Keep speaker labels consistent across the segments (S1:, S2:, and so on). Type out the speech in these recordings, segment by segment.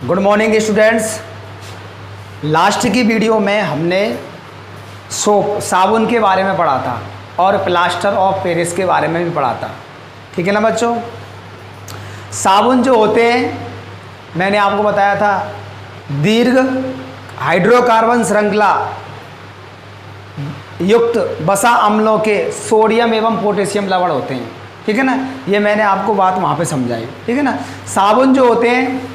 S1: Good morning students. Last की video में हमने सोप साबुन के बारे में पढ़ा था और प्लास्टर ऑफ पेरिस के बारे में भी पढ़ा था। ठीक है ना बच्चों। साबुन जो होते हैं मैंने आपको बताया था दीर्घ हाइड्रोकार्बन श्रृंखला युक्त वसा अम्लों के सोडियम एवं पोटेशियम लवण होते हैं। ठीक है ना, ये मैंने आपको बात वहाँ पे समझाई। ठीक है ना। साबुन जो होते हैं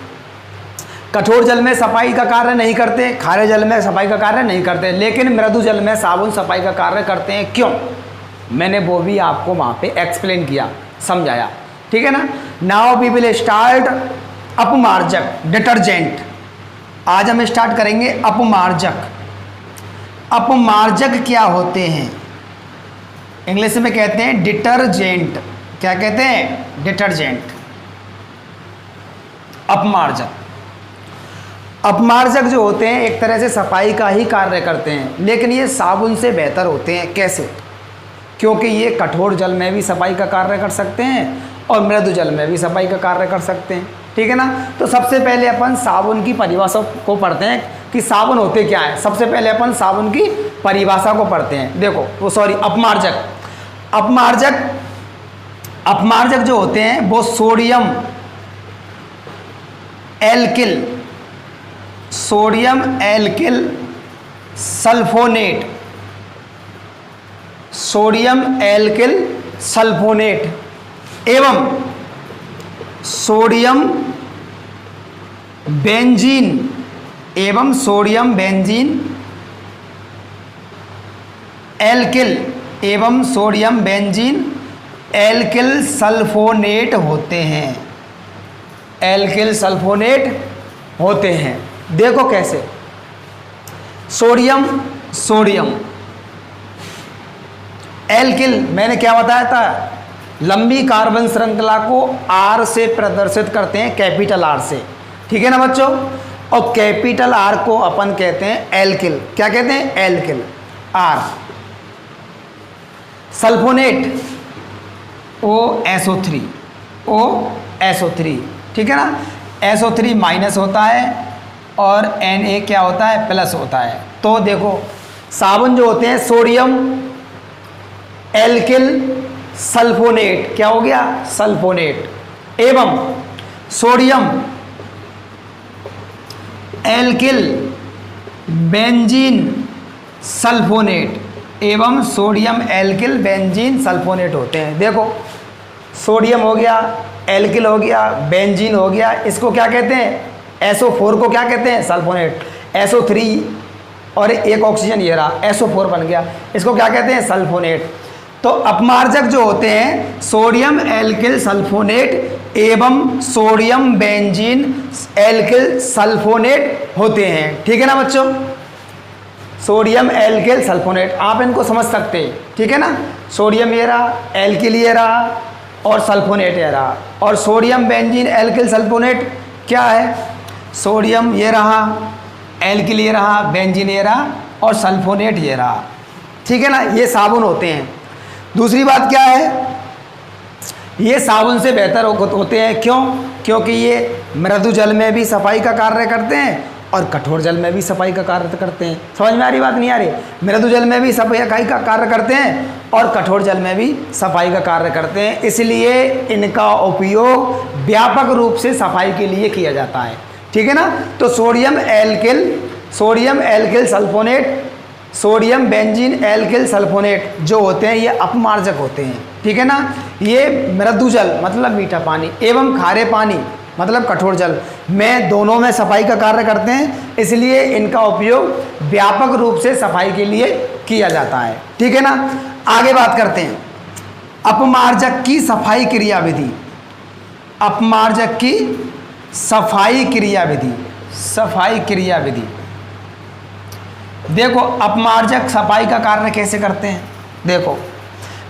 S1: कठोर जल में सफाई का कार्य नहीं करते, खारे जल में सफाई का कार्य नहीं करते, लेकिन मृदु जल में साबुन सफाई का कार्य करते हैं। क्यों? मैंने वो भी आपको वहाँ पे एक्सप्लेन किया, समझाया। ठीक है ना। नाउ वी विल स्टार्ट अपमार्जक डिटर्जेंट। आज हम स्टार्ट करेंगे अपमार्जक। अपमार्जक क्या होते हैं? इंग्लिश में कहते हैं डिटर्जेंट। क्या कहते हैं? डिटर्जेंट। अपमार्जक। अपमार्जक जो होते हैं एक तरह से सफाई का ही कार्य करते हैं, लेकिन ये साबुन से बेहतर होते हैं। कैसे? क्योंकि ये कठोर जल में भी सफाई का कार्य कर सकते हैं और मृदु जल में भी सफाई का कार्य कर सकते हैं। ठीक है ना। तो सबसे पहले अपन साबुन की परिभाषा को पढ़ते हैं कि साबुन होते क्या है। सबसे पहले अपन साबुन की परिभाषा को पढ़ते हैं। देखो वो अपमार्जक। अपमार्जक जो होते हैं वो सोडियम एल्किल सल्फोनेट एवं सोडियम बेंजीन एल्किल सल्फोनेट होते हैं। एल्किल सल्फोनेट होते हैं। देखो कैसे। सोडियम एल्किल मैंने क्या बताया था? लंबी कार्बन श्रृंखला को आर से प्रदर्शित करते हैं, कैपिटल आर से। ठीक है ना बच्चों। और कैपिटल आर को अपन कहते हैं एल्किल। क्या कहते हैं? Alkyl R. Sulphonate OSO3। ठीक है ना। SO3 माइनस होता है और Na क्या होता है? प्लस होता है। तो देखो साबुन जो होते हैं सोडियम एल्किल सल्फोनेट, क्या हो गया? सल्फोनेट एवं सोडियम एल्किल बेंजीन सल्फोनेट होते हैं। देखो सोडियम हो गया, एल्किल हो गया, बेंजीन हो गया, इसको क्या कहते हैं? SO4 को क्या कहते हैं? सल्फोनेट। SO3 और एक ऑक्सीजन ये रहा, SO4 बन गया, इसको क्या कहते हैं? सल्फोनेट। तो अपमार्जक जो होते हैं सोडियम एल्किल सल्फोनेट एवं सोडियम बेंजीन एल्किल सल्फोनेट होते हैं। ठीक है ना बच्चों। सोडियम एल्किल सल्फोनेट आप इनको समझ सकते हैं। ठीक है ना। सोडियम ये रहा, एल्किल ये रहा और सल्फोनेट ये रहा। और सोडियम बेंजीन एल्किल सल्फोनेट क्या है? सोडियम ये रहा, एल्किल ये रहा, बेंजीन ये रहा और सल्फोनेट ये रहा। ठीक है ना। ये साबुन होते हैं। दूसरी बात क्या है? ये साबुन से बेहतर होते हैं। क्यों? क्योंकि ये मृदु जल में भी सफाई का कार्य करते हैं और कठोर जल में भी सफाई का कार्य करते हैं। समझ में आ रही बात? नहीं आ रही? मृदु जल में भी सफाई का कार्य करते हैं और कठोर जल में भी सफाई का कार्य करते हैं, इसलिए इनका उपयोग व्यापक रूप से सफाई के लिए किया जाता है। ठीक है ना। तो sodium alkyl sulphonate, sodium benzene alkyl sulphonate जो होते हैं ये अपमार्जक होते हैं। ठीक है ना। ये मृदु जल मतलब मीठा पानी एवं खारे पानी मतलब कठोर जल में दोनों में सफाई का कार्य करते हैं, इसलिए इनका उपयोग व्यापक रूप से सफाई के लिए किया जाता है। ठीक है ना। आगे बात करते हैं अपमार्जक की सफाई क्रियाविधि। अपमार्जक की सफाई क्रियाविधि। देखो अपमार्जक सफाई का कार्य कैसे करते हैं? देखो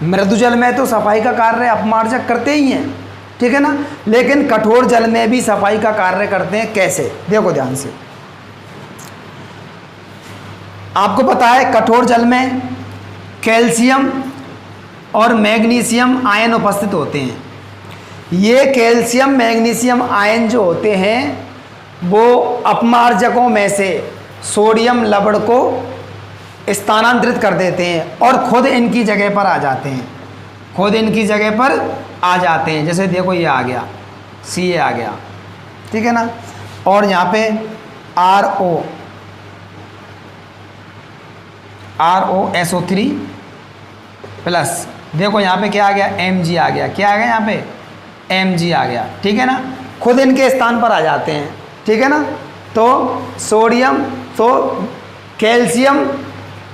S1: मृदु जल में तो सफाई का कार्य अपमार्जक करते ही हैं। ठीक है ना। लेकिन कठोर जल में भी सफाई का कार्य करते हैं। कैसे? देखो ध्यान से। आपको पता है कठोर जल में कैल्शियम और मैग्नीशियम आयन उपस्थित होते हैं। ये कैल्शियम मैग्नीशियम आयन जो होते हैं वो अपमार्जकों में से सोडियम लवण को स्थानांतरित कर देते हैं और खुद इनकी जगह पर आ जाते हैं, खुद इनकी जगह पर आ जाते हैं। जैसे देखो ये आ गया, Ca आ गया, ठीक है ना, और यहाँ पे ROSO3 प्लस, देखो यहाँ पे क्या आ गया, Mg आ गया, क्या आ गया यहाँ पे, Mg आ गया, ठीक है ना, खुद इनके स्थान पर आ जाते हैं, ठीक है ना। तो सोडियम, तो कैल्शियम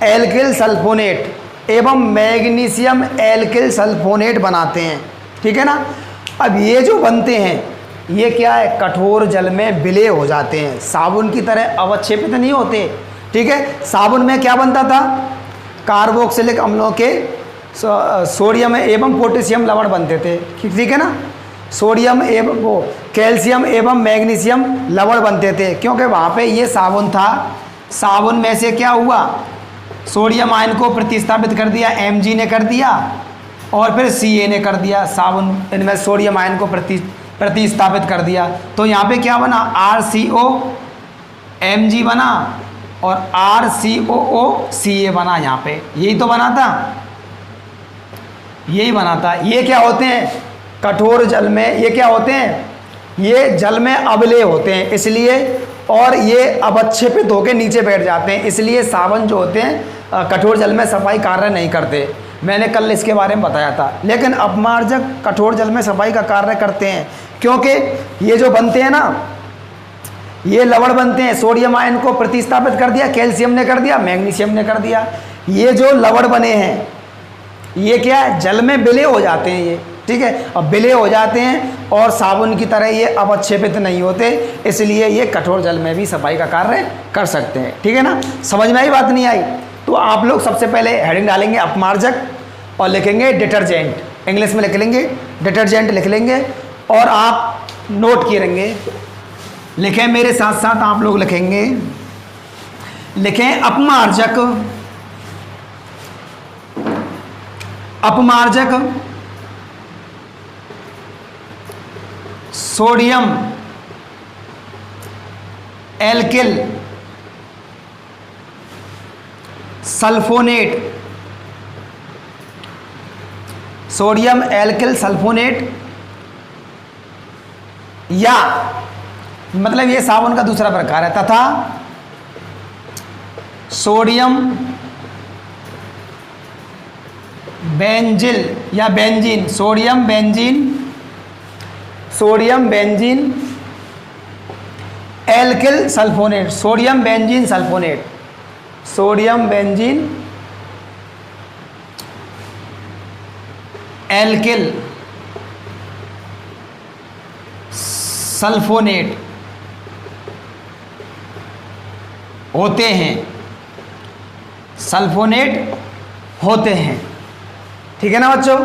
S1: एल्किल सल्फोनेट एवं मैग्नीशियम एल्किल सल्फोनेट बनाते हैं, ठीक है ना। अब ये जो बनते हैं ये क्या है, कठोर जल में विलय हो जाते हैं, साबुन की तरह अवक्षेपित नहीं होते, ठीक है। साबुन में क्या बनता था, कार्बोक्सिलिक अम्लों के सोडियम एवं पोटेशियम लवण बनते थे, ठीक है ना। सोडियम एवं वो कैल्शियम एवं मैग्नीशियम लवण बनते थे, क्योंकि वहाँ पे ये साबुन था, साबुन में से क्या हुआ, सोडियम आयन को प्रतिस्थापित कर दिया, Mg ने कर दिया और फिर Ca ने कर दिया, साबुन इनमें सोडियम आयन को प्रतिस्थापित कर दिया। तो यहाँ पे क्या बना, RCO Mg बना और RCOO Ca बना, यहाँ पे यही तो बना था, यही बना था। ये क्या होते हैं, कठोर जल में ये क्या होते हैं, ये जल में अवलेय होते हैं, इसलिए, और ये अवक्षेपित होकर नीचे बैठ जाते हैं, इसलिए साबुन जो होते हैं कठोर जल में सफाई कार्य नहीं करते। मैंने कल इसके बारे में बताया था। लेकिन अपमार्जक कठोर जल में सफाई का कार्य करते हैं, क्योंकि ये जो बनते हैं ना, ये लवण बनते हैं, सोडियम आयन को प्रतिस्थापित कर दिया, कैल्शियम ने कर दिया, मैग्नीशियम ने कर दिया। ये जो लवण बने हैं ये क्या है, जल में विलय हो जाते हैं ये, ठीक है। अब विलय हो जाते हैं और साबुन की तरह ये अवक्षेपित नहीं होते, इसलिए ये कठोर जल में भी सफाई का कार्य कर सकते हैं, ठीक है ना। समझ में आई, बात नहीं आई? तो आप लोग सबसे पहले हेडिंग डालेंगे अपमार्जक और लिखेंगे डिटर्जेंट, इंग्लिश में लिख लेंगे डिटर्जेंट लिख लेंगे, और आप नोट किए रहेंगे, लिखें मेरे साथ साथ आप लोग लिखेंगे, लिखें अपमार्जक, अपमार्जक sodium alkyl sulphonate, sodium alkyl sulphonate, या मतलब ये साबुन का दूसरा प्रकार है, तथा सोडियम बेंजिल या benzene, sodium benzene, sodium benzene alkyl sulphonate, sodium benzene sulphonate, sodium benzene alkyl sulphonate होते हैं, सल्फोनेट होते हैं, ठीक है ना बच्चों।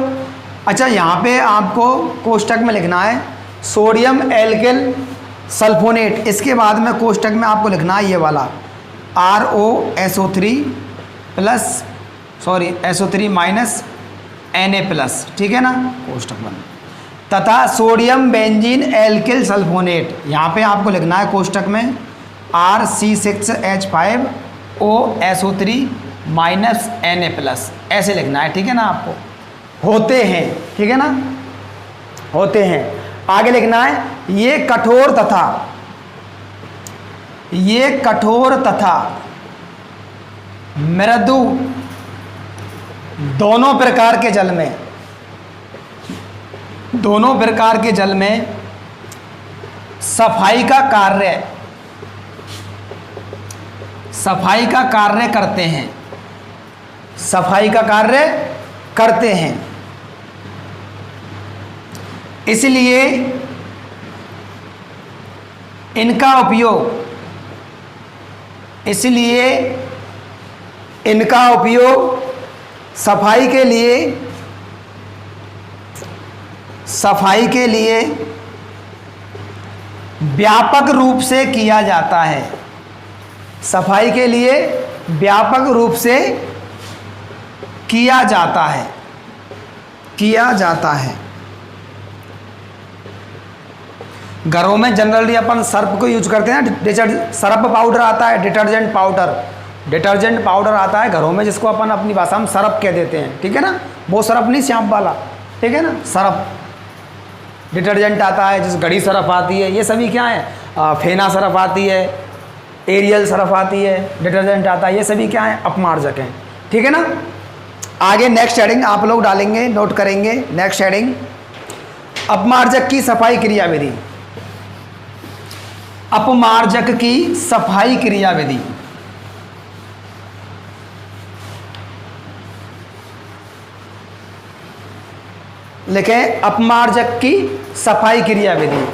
S1: अच्छा, यहाँ पे आपको कोष्टक में लिखना है सोडियम एल्किल सल्फोनेट, इसके बाद में कोष्टक में आपको लिखना है ये वाला ROSO3 plus, sorry SO3 minus Na plus, ठीक है ना, कोष्टक बन, तथा सोडियम बेंजीन एल्किल सल्फोनेट, यहाँ पे आपको लिखना है कोष्टक में RC6H5OSO3 माइनस Na प्लस, ऐसे लिखना है, ठीक है ना आपको, होते हैं, ठीक है ना, होते हैं। आगे लिखना है ये कठोर तथा, ये कठोर तथा मृदु दोनों प्रकार के जल में, दोनों प्रकार के जल में सफाई का कार्य, सफाई का कार्य करते हैं, सफाई का कार्य करते हैं। इसलिए इनका उपयोग, इसलिए इनका उपयोग सफाई के लिए, सफाई के लिए व्यापक रूप से किया जाता है, सफाई के लिए व्यापक रूप से किया जाता है, किया जाता है। घरों में जनरली अपन सर्फ को यूज करते हैं ना, सर्फ पाउडर आता है, डिटर्जेंट पाउडर आता है घरों में, जिसको अपन अपनी भाषा में सर्फ कह देते हैं, ठीक है ना। वो सर्फ नहीं श्याम वाला, ठीक है ना, सर्फ। डिटर्जेंट आता है, जिस घड़ी सर्फ आती है, ये सभी क्या है, फेना सर्फ आती है, एरियल सर्फ आती है, डिटर्जेंट आता है, ये सभी क्या है, अपमार्जक हैं, ठीक है ना। आगे नेक्स्ट हेडिंग आप लोग डालेंगे, नोट करेंगे। नेक्स्ट हेडिंग, अपमार्जक की सफाई क्रियाविधि। अपमार्जक की सफाई क्रियाविधि। लिखें अपमार्जक की सफाई क्रियाविधि।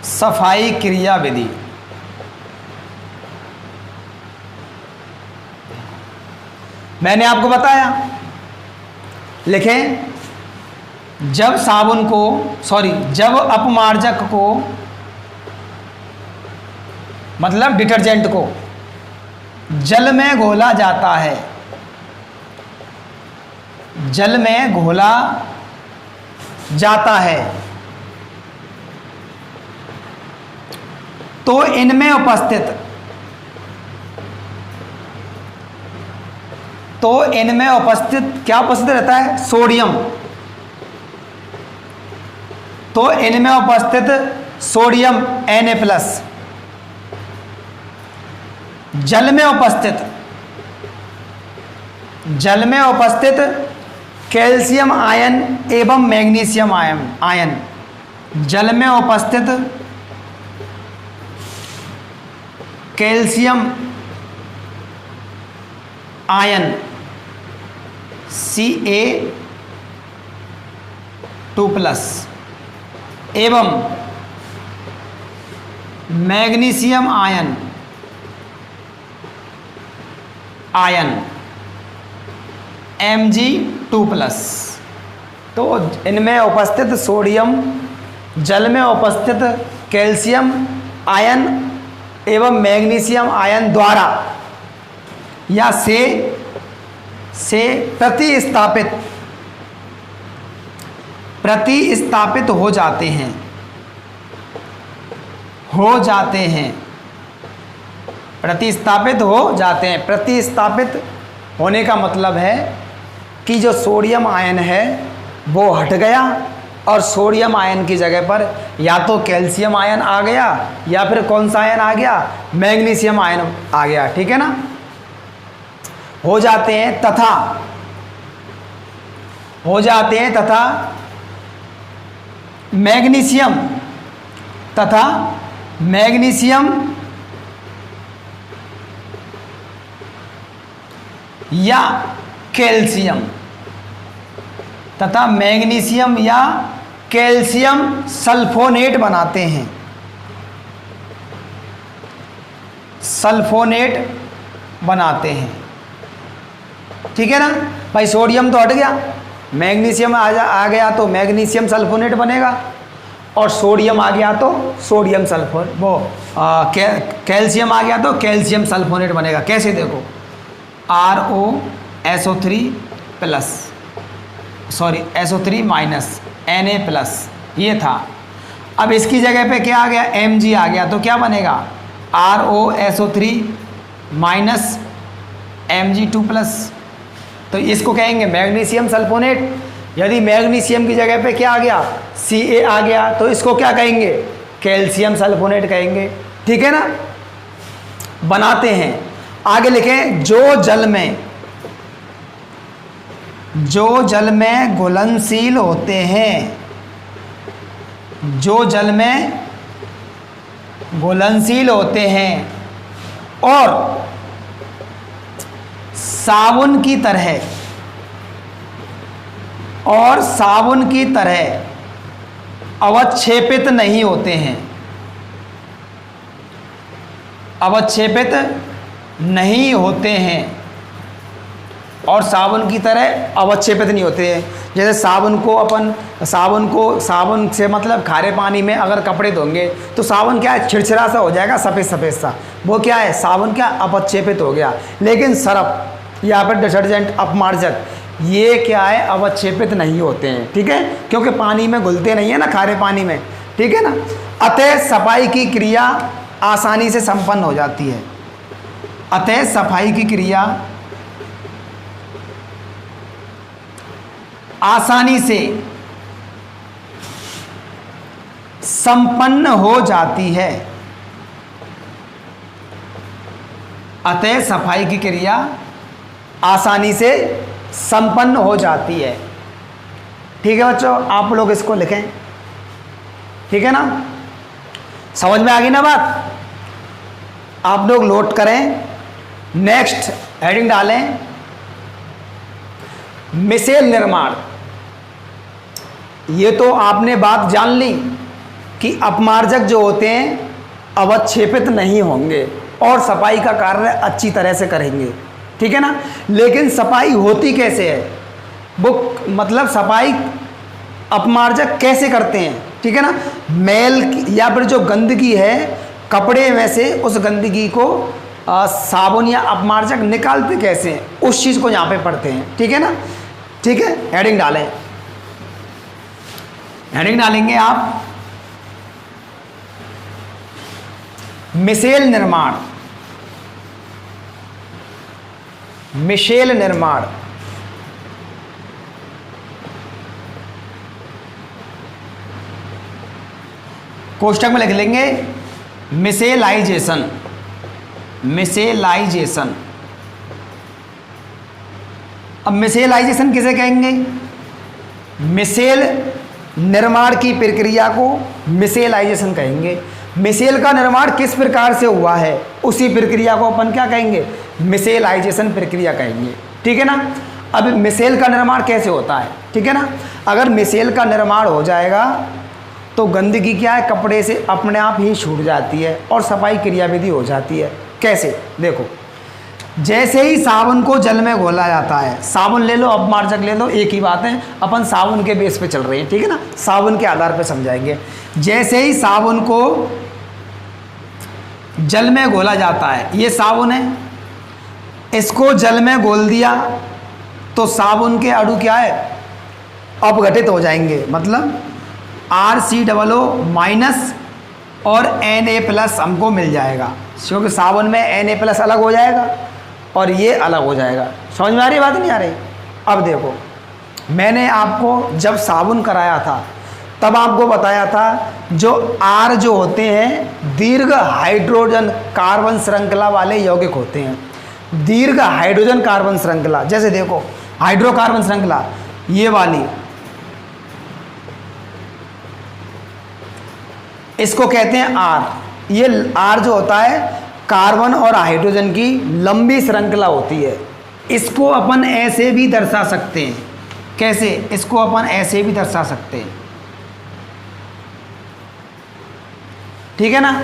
S1: सफाई क्रियाविधि। मैंने आपको बताया, लिखें जब जब अपमार्जक को, मतलब डिटर्जेंट को जल में घोला जाता है, जल में घोला जाता है, तो इनमें उपस्थित क्या उपस्थित रहता है, सोडियम। तो इनमें उपस्थित सोडियम Na+, जल में उपस्थित कैल्शियम आयन एवं मैग्नीशियम आयन, जल में उपस्थित कैल्शियम आयन Ca2+ एवं मैग्नीशियम आयन Mg2+। तो इनमें उपस्थित सोडियम, जल में उपस्थित कैल्शियम आयन एवं मैग्नीशियम आयन द्वारा या से प्रतिस्थापित हो जाते हैं। प्रतिस्थापित होने का मतलब है कि जो सोडियम आयन है वो हट गया और सोडियम आयन की जगह पर या तो कैल्शियम आयन आ गया या फिर कौन सा आयन आ गया, मैग्नीशियम आयन आ गया, ठीक है ना। हो जाते हैं तथा मैग्नीशियम या कैल्शियम सल्फोनेट बनाते हैं। ठीक है ना भाई। सोडियम तो हट गया, मैग्नीशियम आ गया तो मैग्नीशियम सल्फोनेट बनेगा, और सोडियम आ गया तो सोडियम सल्फोनेट, कैल्शियम आ गया तो कैल्शियम सल्फोनेट बनेगा। कैसे देखो, SO3 माइनस Na+, ये था। अब इसकी जगह पे क्या आ गया, Mg आ गया, तो क्या बनेगा, ROSO3 माइनस Mg2+। तो इसको कहेंगे मैग्नीशियम सल्फोनेट। यदि मैग्नीशियम की जगह पे क्या आ गया, Ca आ गया, तो इसको क्या कहेंगे, कैल्शियम सल्फोनेट कहेंगे, ठीक है ना। बनाते हैं। आगे लिखें, जो जल में घुलनशील होते हैं, और साबुन की तरह अवक्षेपित नहीं होते हैं, और साबुन की तरह अवक्षेपित नहीं होते हैं। जैसे साबुन से मतलब खारे पानी में अगर कपड़े धोंगे तो साबुन क्या है, छिड़छिड़ा सा हो जाएगा, सफ़ेद सा। वो क्या है, साबुन क्या, अपक्षेपित हो गया। लेकिन या फिर डिटर्जेंट अपमार्जक, ये क्या है, अवक्षेपित नहीं होते हैं, ठीक है, क्योंकि पानी में घुलते नहीं है ना, खारे पानी में, ठीक है ना। अतः सफाई की क्रिया आसानी से संपन्न हो जाती है। अतः सफाई की क्रिया आसानी से संपन्न हो जाती है। अतः सफाई की क्रिया आसानी से संपन्न हो जाती है। ठीक है बच्चों, आप लोग इसको लिखें, ठीक है ना, समझ में आ गई ना बात। आप लोग नोट करें, नेक्स्ट हेडिंग डालें, मिसेल निर्माण। ये तो आपने बात जान ली कि अपमार्जक जो होते हैं अवक्षेपित नहीं होंगे और सफाई का कार्य अच्छी तरह से करेंगे, ठीक है ना। लेकिन सफाई होती कैसे है, वो मतलब सफाई अपमार्जक कैसे करते हैं, ठीक है ना। मैल या फिर जो गंदगी है कपड़े में से, उस गंदगी को साबुन या अपमार्जक निकालते कैसे हैं, उस चीज़ को यहाँ पे पढ़ते हैं, ठीक है ना। ठीक है, हेडिंग डालें, हेडिंग डालेंगे आप, मिसेल निर्माण। मिसेल निर्माण कोष्टक में लिख लेंगे मिसेलाइजेशन। मिसेलाइजेशन, अब मिसेलाइजेशन किसे कहेंगे, मिसेल निर्माण की प्रक्रिया को मिसेलाइजेशन कहेंगे। मिसेल का निर्माण किस प्रकार से हुआ है, उसी प्रक्रिया को अपन क्या कहेंगे, मिसेलाइजेशन प्रक्रिया कहेंगे, ठीक है ना। अब मिसेल का निर्माण कैसे होता है, ठीक है ना। अगर मिसेल का निर्माण हो जाएगा तो गंदगी क्या है, कपड़े से अपने आप ही छूट जाती है और सफाई क्रियाविधि हो जाती है। कैसे, देखो, जैसे ही साबुन को जल में घोला जाता है, साबुन ले लो अपमार्जक ले लो, एक ही बात है, अपन साबुन के बेस पे चल रहे हैं, ठीक है ना, साबुन के आधार पे समझाएंगे। जैसे ही साबुन को जल में घोला जाता है, ये साबुन है, इसको जल में घोल दिया तो साबुन के अणु क्या है, अपघटित हो जाएंगे, मतलब RCOO माइनस और Na+ हमको मिल जाएगा, क्योंकि साबुन में Na+ अलग हो जाएगा और ये अलग हो जाएगा। समझ में आ रही बात, नहीं आ रही। अब देखो, मैंने आपको जब साबुन कराया था तब आपको बताया था जो R जो होते हैं दीर्घ हाइड्रोजन कार्बन श्रृंखला वाले यौगिक होते हैं। दीर्घ हाइड्रोजन कार्बन श्रृंखला, जैसे देखो हाइड्रोकार्बन श्रृंखला ये वाली, इसको कहते हैं R। ये R जो होता है कार्बन और हाइड्रोजन की लंबी श्रृंखला होती है। इसको अपन ऐसे भी दर्शा सकते हैं, कैसे, इसको अपन ऐसे भी दर्शा सकते हैं, ठीक है ना।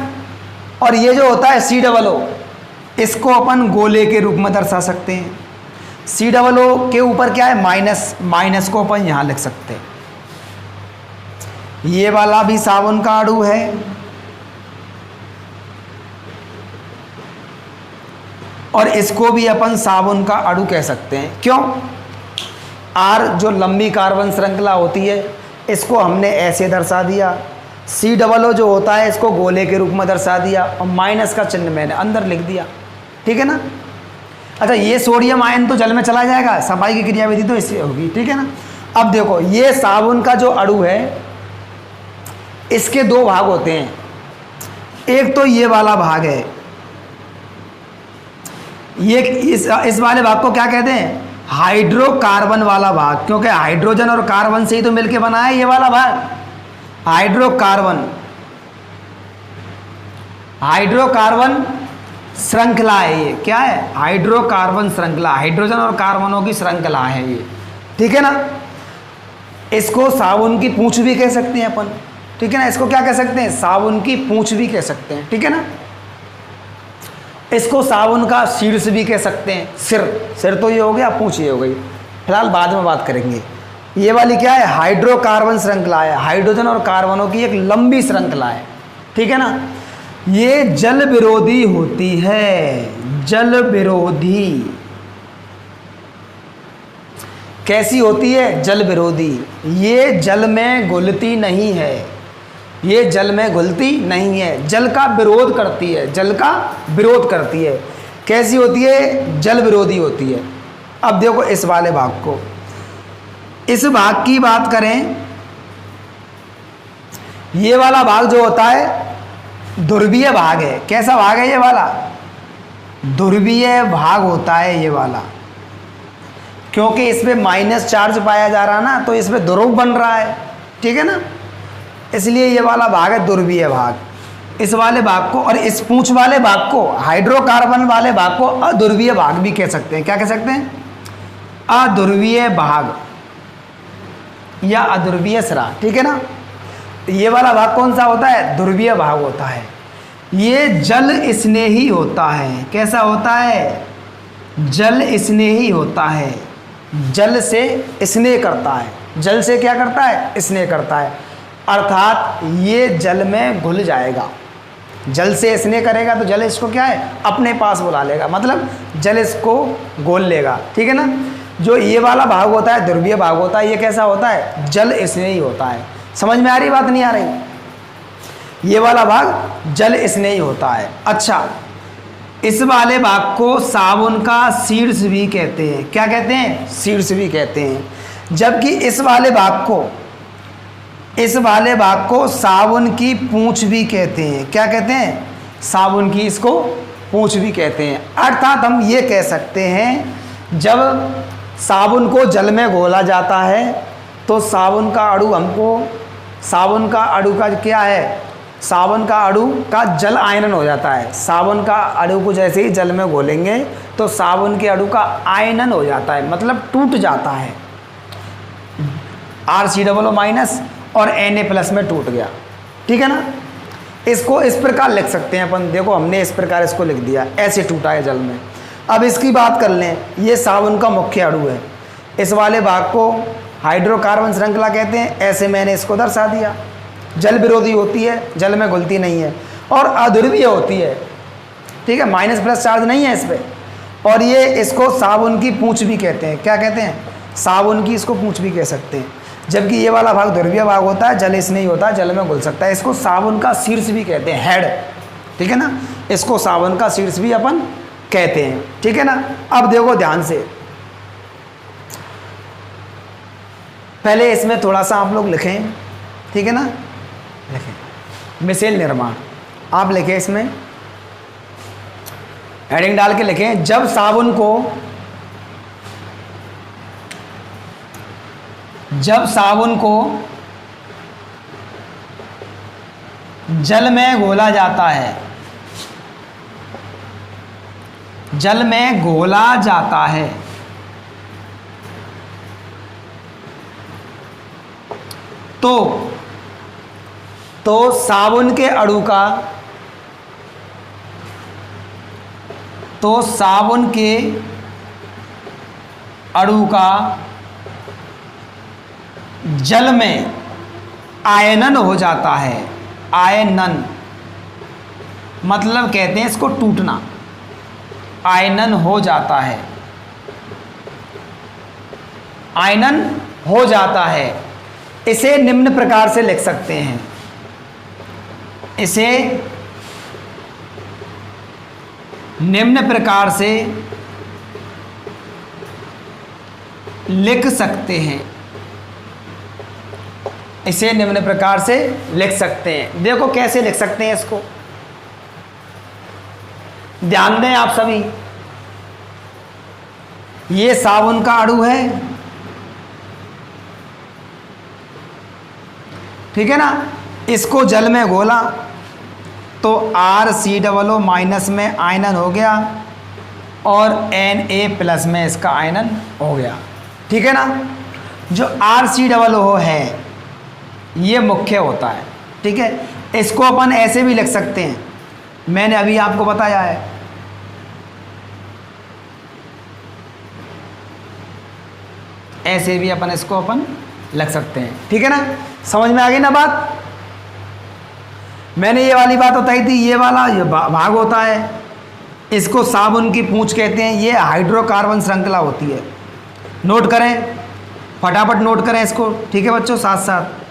S1: और ये जो होता है COO, इसको अपन गोले के रूप में दर्शा सकते हैं। COO के ऊपर क्या है, माइनस, माइनस को अपन यहां लिख सकते हैं। ये वाला भी साबुन का अणु है, और इसको भी अपन साबुन का अणु कह सकते हैं। क्यों, R जो लंबी कार्बन श्रृंखला होती है इसको हमने ऐसे दर्शा दिया, COO जो होता है इसको गोले के रूप में दर्शा दिया, और माइनस का चिन्ह मैंने अंदर लिख दिया, ठीक है ना। अच्छा, ये सोडियम आयन तो जल में चला जाएगा, सफाई की क्रियाविधि तो इससे होगी, ठीक है ना। अब देखो, ये साबुन का जो अणु है इसके दो भाग होते हैं, एक तो ये वाला भाग है, ये इस वाले भाग को क्या कहते हैं, हाइड्रोकार्बन वाला भाग, क्योंकि हाइड्रोजन और कार्बन से ही तो मिलके बना है ये वाला भाग, हाइड्रोकार्बन। हाइड्रोकार्बन श्रृंखला है ये, क्या है, हाइड्रोकार्बन श्रृंखला, हाइड्रोजन और कार्बनों की श्रृंखला है ये, ठीक है ना। इसको साबुन की पूंछ भी कह सकते हैं अपन, ठीक है ना। इसको क्या कह सकते हैं, साबुन की पूंछ भी कह सकते हैं, ठीक है ना। इसको साबुन का शीर्ष भी कह सकते हैं, सिर, सिर तो ये हो गया, पूंछ ये हो गई, फिलहाल बाद में बात करेंगे। ये वाली क्या है, हाइड्रोकार्बन श्रृंखला है, हाइड्रोजन और कार्बनों की एक लंबी श्रृंखला है, ठीक है ना। ये जल विरोधी होती है, जल विरोधी, कैसी होती है? जल विरोधी। ये जल में घुलती नहीं है, ये जल में घुलती नहीं है, जल का विरोध करती है, जल का विरोध करती है। कैसी होती है? जल विरोधी होती है। अब देखो इस वाले भाग को, इस भाग की बात करें, ये वाला भाग जो होता है ध्रुवीय भाग है। कैसा भाग है ये वाला? ध्रुवीय भाग होता है ये वाला, क्योंकि इसमें माइनस चार्ज पाया जा रहा ना, तो इसमें ध्रुव बन रहा है, ठीक है ना, इसलिए ये वाला भाग है ध्रुवीय भाग। इस वाले भाग को और इस पूंछ वाले भाग को, हाइड्रोकार्बन वाले भाग को अध्रुवीय भाग भी कह सकते हैं। क्या कह सकते हैं? अध्रुवीय भाग या अध्रुवीय सिरा, ठीक है ना। ये वाला भाग कौन सा होता है? ध्रुवीय भाग होता है। ये जल स्नेही होता है। कैसा होता है? जल स्नेही होता है, जल से स्नेह करता है। जल से क्या करता है? स्नेह करता है, अर्थात ये जल में घुल जाएगा। जल से स्नेह करेगा तो जल इसको क्या है? अपने पास बुला लेगा, मतलब जल इसको घोल लेगा, ठीक है ना। जो ये वाला भाग होता है ध्रुवीय भाग होता है, ये कैसा होता है? जल स्नेही होता है। समझ में आ रही बात? नहीं आ रही? ये वाला भाग जल स्नेही होता है। अच्छा, इस वाले भाग को साबुन का शीर्ष भी कहते हैं। क्या कहते हैं? शीर्ष भी कहते हैं। जबकि इस वाले भाग को साबुन की पूंछ भी कहते हैं। क्या कहते हैं? साबुन की इसको पूंछ भी कहते हैं। अर्थात हम ये कह सकते हैं, जब साबुन को जल में घोला जाता है तो साबुन का अणु का क्या है? साबुन का अणु का जल आयनन हो जाता है। साबुन का अणु को जैसे ही जल में घोलेंगे तो साबुन के अणु का आयनन हो जाता है, मतलब टूट जाता है। RCOO माइनस और Na+ में टूट गया, ठीक है ना। इसको इस प्रकार लिख सकते हैं अपन। देखो हमने इस प्रकार इसको लिख दिया, ऐसे टूटा है जल में। अब इसकी बात कर लें, ये साबुन का मुख्य अणु है। इस वाले भाग को हाइड्रोकार्बन श्रृंखला कहते हैं, ऐसे मैंने इसको दर्शा दिया। जल विरोधी होती है, जल में घुलती नहीं है और अध्रुवीय होती है, ठीक है, माइनस+ चार्ज नहीं है इस पर। और ये इसको साबुन की पूंछ भी कहते हैं। क्या कहते हैं? साबुन की इसको पूंछ भी कह सकते हैं। जबकि ये वाला भाग ध्रुवीय भाग होता है, जल स्नेही होता है, जल में घुल सकता है। इसको साबुन का शीर्ष भी कहते हैं, हेड, ठीक है ना। इसको साबुन का शीर्ष भी अपन कहते हैं, ठीक है ना। अब देखो ध्यान से, पहले इसमें थोड़ा सा आप लोग लिखें, ठीक है ना। लिखें मिसेल निर्माण, आप लिखें, इसमें हेडिंग डाल के लिखें, जब साबुन को जल में घोला जाता है, जल में घोला जाता है तो साबुन के अणु का, जल में आयनन हो जाता है। आयनन मतलब कहते हैं इसको टूटना, आयनन हो जाता है, आयनन हो जाता है। इसे निम्न प्रकार से लिख सकते हैं, इसे निम्न प्रकार से लिख सकते हैं, इसे निम्न प्रकार से लिख सकते हैं। देखो कैसे लिख सकते हैं इसको, ध्यान दें आप सभी। ये साबुन का अणु है, ठीक है ना। इसको जल में घोला तो RCOO माइनस में आयनन हो गया और Na+ में इसका आयनन हो गया, ठीक है ना। जो RCOO है ये मुख्य होता है, ठीक है। इसको अपन ऐसे भी लिख सकते हैं, मैंने अभी आपको बताया है। ऐसे भी अपन इसको लिख सकते हैं, ठीक है ना। समझ में आ गई ना बात। मैंने ये वाली बात बताई थी, ये वाला भाग होता है, इसको साबुन की पूंछ कहते हैं। ये हाइड्रोकार्बन श्रृंखला होती है, नोट करें। फटाफट नोट करें इसको, ठीक है बच्चों, साथ साथ।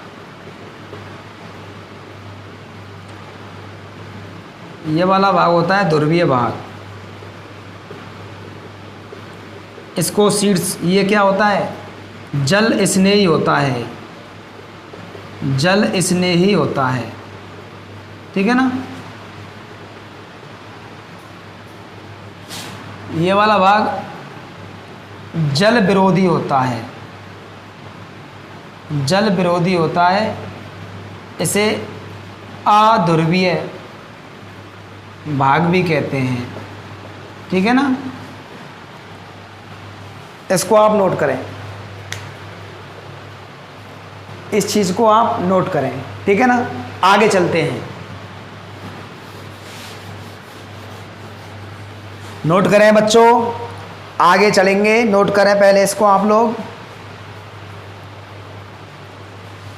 S1: ये वाला भाग होता है ध्रुवीय भाग, इसको सीड्स, ये क्या होता है, जल स्नेही होता है, जल स्नेही होता है, ठीक है ना। ये वाला भाग जल विरोधी होता है, जल विरोधी होता है, इसे अध्रुवीय भाग भी कहते हैं, ठीक है ना। इसको आप नोट करें, इस चीज़ को आप नोट करें, ठीक है ना। आगे चलते हैं, नोट करें बच्चों, आगे चलेंगे, नोट करें पहले इसको आप लोग।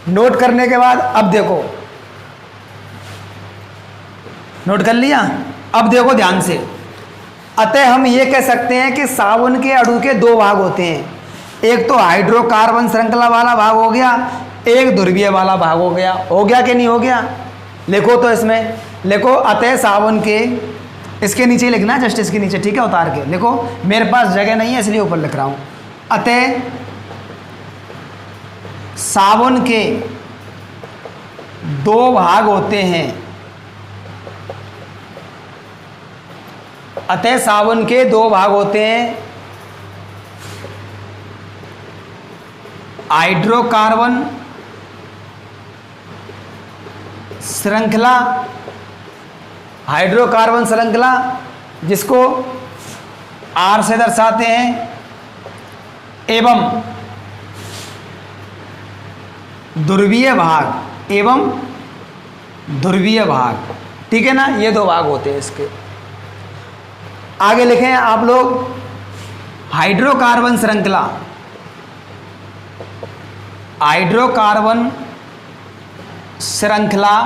S1: नोट करने के बाद अब देखो, नोट कर लिया, अब देखो ध्यान से। अतः हम ये कह सकते हैं कि साबुन के अणु के दो भाग होते हैं, एक तो हाइड्रोकार्बन श्रृंखला वाला भाग हो गया, एक ध्रुवीय वाला भाग हो गया। हो गया कि नहीं हो गया? लिखो तो इसमें, लिखो अतः साबुन के, इसके नीचे लिखना है, जस्ट इसके नीचे, ठीक है, उतार के लिखो, मेरे पास जगह नहीं है इसलिए ऊपर लिख रहा हूं। अतः साबुन के दो भाग होते हैं, अतः साबुन के दो भाग होते हैं, हाइड्रोकार्बन श्रृंखला, हाइड्रोकार्बन श्रृंखला जिसको R से दर्शाते हैं, एवं ध्रुवीय भाग, एवं ध्रुवीय भाग, ठीक है ना। ये दो भाग होते हैं इसके। आगे लिखें आप लोग, हाइड्रोकार्बन श्रृंखला, हाइड्रोकार्बन श्रृंखला,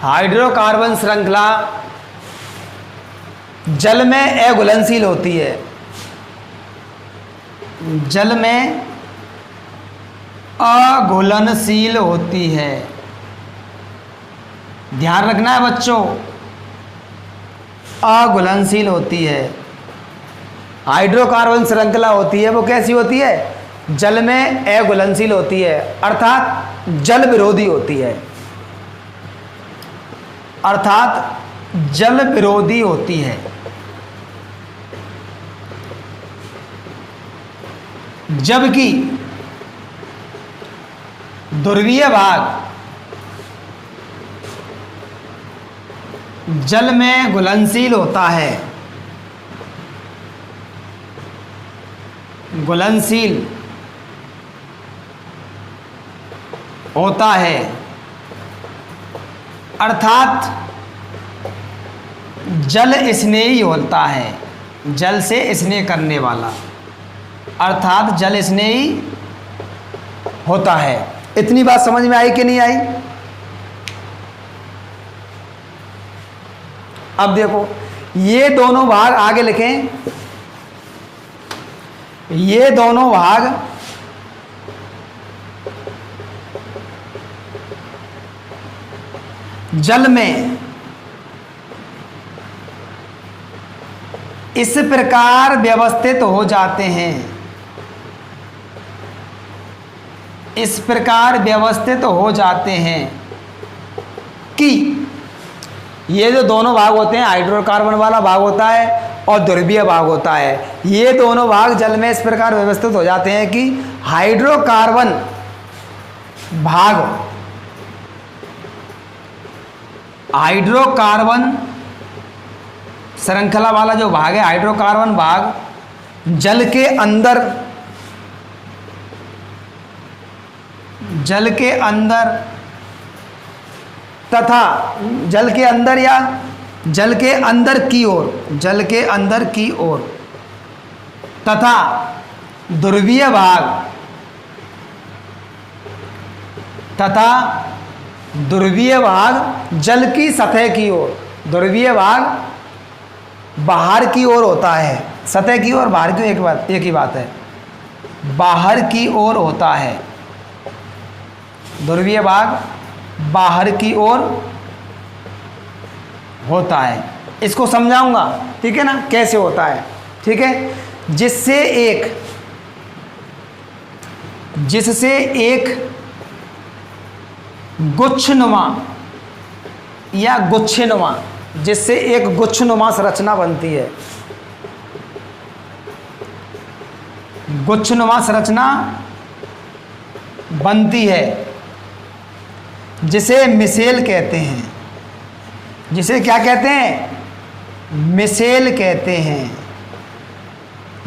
S1: हाइड्रोकार्बन श्रृंखला जल में अघुलनशील होती है, जल में अघुलनशील होती है। ध्यान रखना है बच्चों, अघुलनशील होती है। हाइड्रोकार्बन श्रृंखला होती है वो कैसी होती है? जल में अघुलनशील होती है, अर्थात जल विरोधी होती है, अर्थात जल विरोधी होती है। जबकि ध्रुवीय भाग जल में घुलनशील होता है, घुलनशील होता है, अर्थात जल स्नेही होता है, जल से स्नेह करने वाला, अर्थात जल स्नेही होता है। इतनी बात समझ में आई कि नहीं आई? अब देखो, ये दोनों भाग आगे लिखें, ये दोनों भाग जल में इस प्रकार व्यवस्थित हो जाते हैं, इस प्रकार व्यवस्थित हो जाते हैं कि ये जो दोनों भाग होते हैं, हाइड्रोकार्बन वाला भाग होता है और ध्रुवीय भाग होता है, ये दोनों भाग जल में इस प्रकार व्यवस्थित हो जाते हैं कि हाइड्रोकार्बन भाग, हाइड्रोकार्बन श्रृंखला वाला जो भाग है, हाइड्रोकार्बन भाग जल के अंदर, जल के अंदर तथा जल के अंदर या जल के अंदर की ओर, जल के अंदर की ओर तथा ध्रुवीय भाग, तथा ध्रुवीय भाग जल की सतह की ओर, ध्रुवीय भाग बाहर की ओर होता है, सतह की ओर बाहर की एक ही बात है। बाहर की ओर होता है, ध्रुवीय भाग बाहर की ओर होता है। इसको समझाऊंगा, ठीक है ना, कैसे होता है, ठीक है। जिससे एक गुच्छनुमा या गुच्छेनुमा, जिससे एक गुच्छनुमा संरचना बनती है, गुच्छनुमा संरचना बनती है, जिसे मिसेल कहते हैं। जिसे क्या कहते हैं? मिसेल कहते हैं,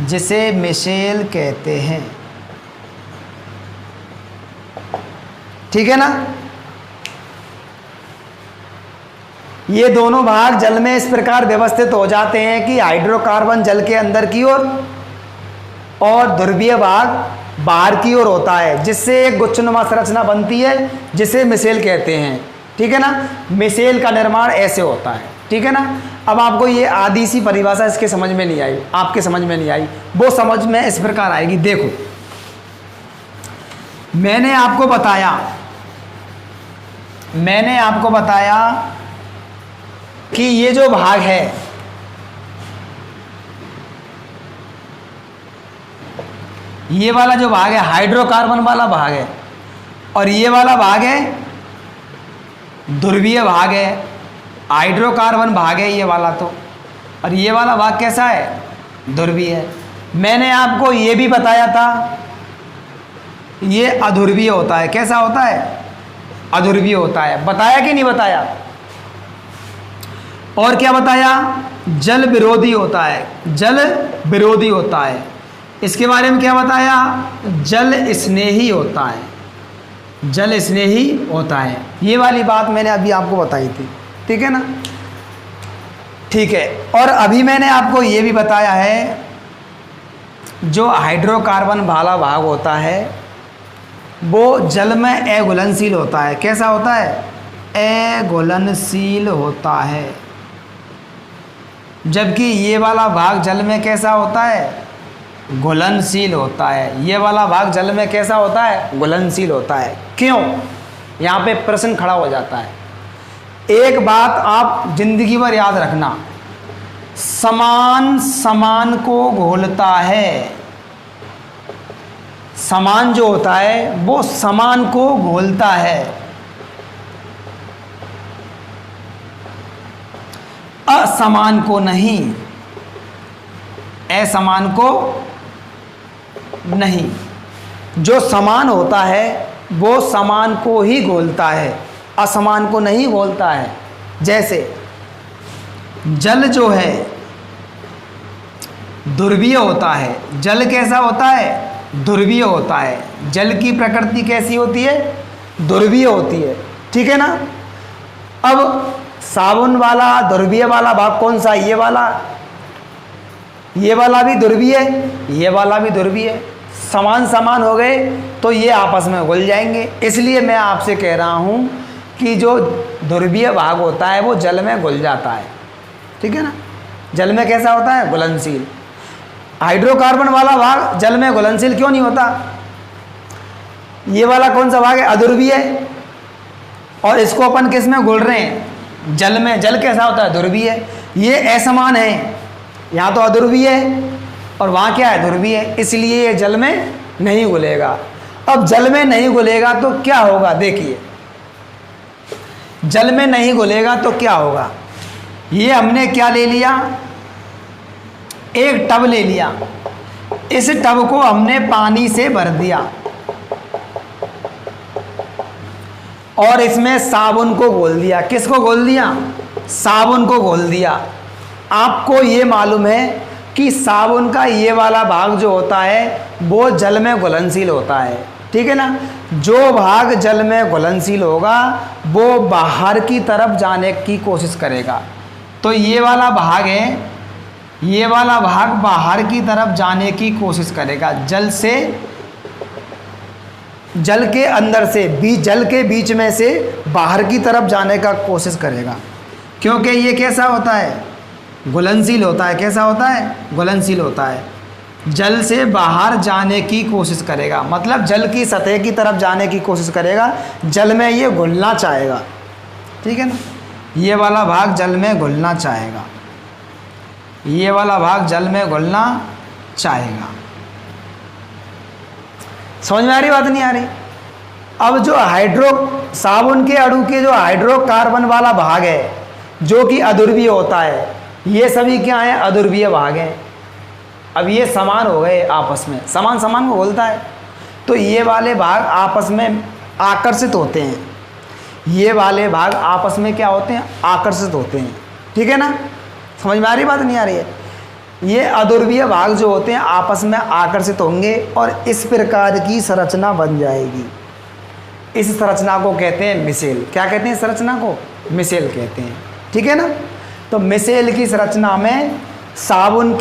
S1: जिसे मिसेल कहते हैं, ठीक है ना। ये दोनों भाग जल में इस प्रकार व्यवस्थित हो जाते हैं कि हाइड्रोकार्बन जल के अंदर की ओर और ध्रुवीय भाग बाहर की ओर होता है, जिससे एक गुच्छनुमा संरचना बनती है, जिसे मिसेल कहते हैं, ठीक है ना। मिसेल का निर्माण ऐसे होता है, ठीक है ना। अब आपको ये आधी सी परिभाषा इसके समझ में नहीं आई, आपके समझ में नहीं आई, वो समझ में इस प्रकार आएगी। देखो, मैंने आपको बताया कि ये जो भाग है, ये वाला जो भाग है हाइड्रोकार्बन वाला भाग है, और ये वाला भाग है ध्रुवीय भाग है, हाइड्रोकार्बन भाग है ये वाला तो, और ये वाला भाग कैसा है? ध्रुवीय है। मैंने आपको ये भी बताया था ये अध्रुवीय होता है। कैसा होता है? अध्रुवीय होता है। बताया कि नहीं बताया? और क्या बताया? जल विरोधी होता है, जल विरोधी होता है। इसके बारे में क्या बताया? जल स्नेही होता है, जल स्नेही होता है। ये वाली बात मैंने अभी आपको बताई थी, ठीक है ना। ठीक है, और अभी मैंने आपको ये भी बताया है जो हाइड्रोकार्बन वाला भाग होता है वो जल में अघुलनशील होता है। कैसा होता है? अघुलनशील होता है। जबकि ये वाला भाग जल में कैसा होता है? घुलनशील होता है। ये वाला भाग जल में कैसा होता है? घुलनशील होता है। क्यों? यहाँ पे प्रश्न खड़ा हो जाता है। एक बात आप जिंदगी भर याद रखना, समान समान को घोलता है। समान जो होता है वो समान को घोलता है, असमान को नहीं, असमान को नहीं। जो समान होता है वो समान को ही घोलता है, असमान को नहीं घोलता है। जैसे जल जो है ध्रुवीय होता है। जल कैसा होता है? ध्रुवीय होता है। जल की प्रकृति कैसी होती है? ध्रुवीय होती है, ठीक है ना। अब साबुन वाला ध्रुवीय वाला भाग कौन सा? ये वाला। ये वाला भी ध्रुवीय है, ये वाला भी ध्रुवीय है। समान समान हो गए तो ये आपस में घुल जाएंगे। इसलिए मैं आपसे कह रहा हूँ कि जो ध्रुवीय भाग होता है वो जल में घुल जाता है, ठीक है ना। जल में कैसा होता है? घुलनशील। हाइड्रोकार्बन वाला भाग जल में घुलनशील क्यों नहीं होता? ये वाला कौन सा भाग है? अध्रुवीय है, और इसको अपन किस में घुल रहे हैं? जल में। जल कैसा होता है? ध्रुवीय है। ये असमान है, यहाँ तो अध्रुवीय है और वहाँ क्या है? ध्रुवीय है। इसलिए ये जल में नहीं घुलेगा। अब जल में नहीं घुलेगा तो क्या होगा? देखिए, जल में नहीं घुलेगा तो क्या होगा? ये हमने क्या ले लिया? एक टब ले लिया। इस टब को हमने पानी से भर दिया और इसमें साबुन को घोल दिया। किसको घोल दिया? साबुन को घोल दिया। आपको ये मालूम है कि साबुन का ये वाला भाग जो होता है वो जल में घुलनशील होता है, ठीक है ना। जो भाग जल में घुलनशील होगा वो बाहर की तरफ जाने की कोशिश करेगा। तो ये वाला भाग है, ये वाला भाग बाहर की तरफ जाने की कोशिश करेगा। जल से, जल के अंदर से, जल के बीच में से बाहर की तरफ जाने का कोशिश करेगा, क्योंकि ये कैसा होता है? घुलनशील होता है। कैसा होता है? घुलनशील होता है। जल से बाहर जाने की कोशिश करेगा, मतलब जल की सतह की तरफ जाने की कोशिश करेगा, जल में ये घुलना चाहेगा। ठीक है ना, ये वाला भाग जल में घुलना चाहेगा, ये वाला भाग जल में घुलना चाहेगा। समझ में आ रही बात, नहीं आ रही? अब जो साबुन के अणु के जो हाइड्रोकार्बन वाला भाग है जो कि अध्रुवीय होता है, ये सभी क्या है? अध्रुवीय भाग हैं। अब ये समान हो गए आपस में, समान समान को बोलता है, तो ये वाले भाग आपस में आकर्षित होते हैं, ये वाले भाग आपस में क्या होते हैं? आकर्षित होते हैं। ठीक है ना, समझ में आ रही बात, नहीं आ रही है? ये अध्रुवीय भाग जो होते हैं आपस में आकर्षित होंगे और इस प्रकार की संरचना बन जाएगी। इस संरचना को कहते हैं मिसेल। क्या कहते हैं संरचना को? मिसेल कहते हैं। ठीक है ना, तो मिसेल की संरचना में साबुन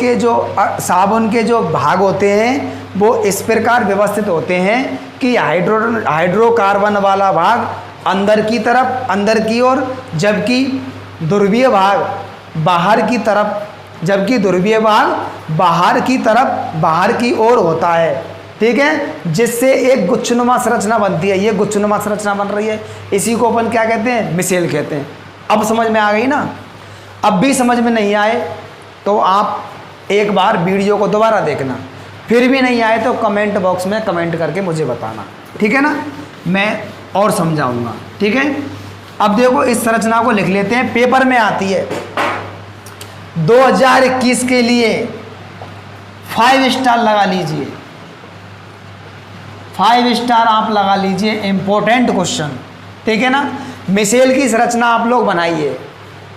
S1: के जो भाग होते हैं वो इस प्रकार व्यवस्थित होते हैं कि हाइड्रोकार्बन वाला भाग अंदर की ओर, जबकि ध्रुवीय भाग बाहर की तरफ, बाहर की ओर होता है। ठीक है, जिससे एक गुच्छनुमा संरचना बनती है। ये गुच्छनुमा संरचना बन रही है, इसी को अपन क्या कहते हैं? मिसेल कहते हैं। अब समझ में आ गई ना? अब भी समझ में नहीं आए तो आप एक बार वीडियो को दोबारा देखना, फिर भी नहीं आए तो कमेंट बॉक्स में कमेंट करके मुझे बताना। ठीक है ना, मैं और समझाऊंगा। ठीक है, अब देखो इस संरचना को लिख लेते हैं, पेपर में आती है। 2021 के लिए 5 स्टार लगा लीजिए, 5 स्टार आप लगा लीजिए, इंपॉर्टेंट क्वेश्चन। ठीक है ना, मिसेल की संरचना आप लोग बनाइए।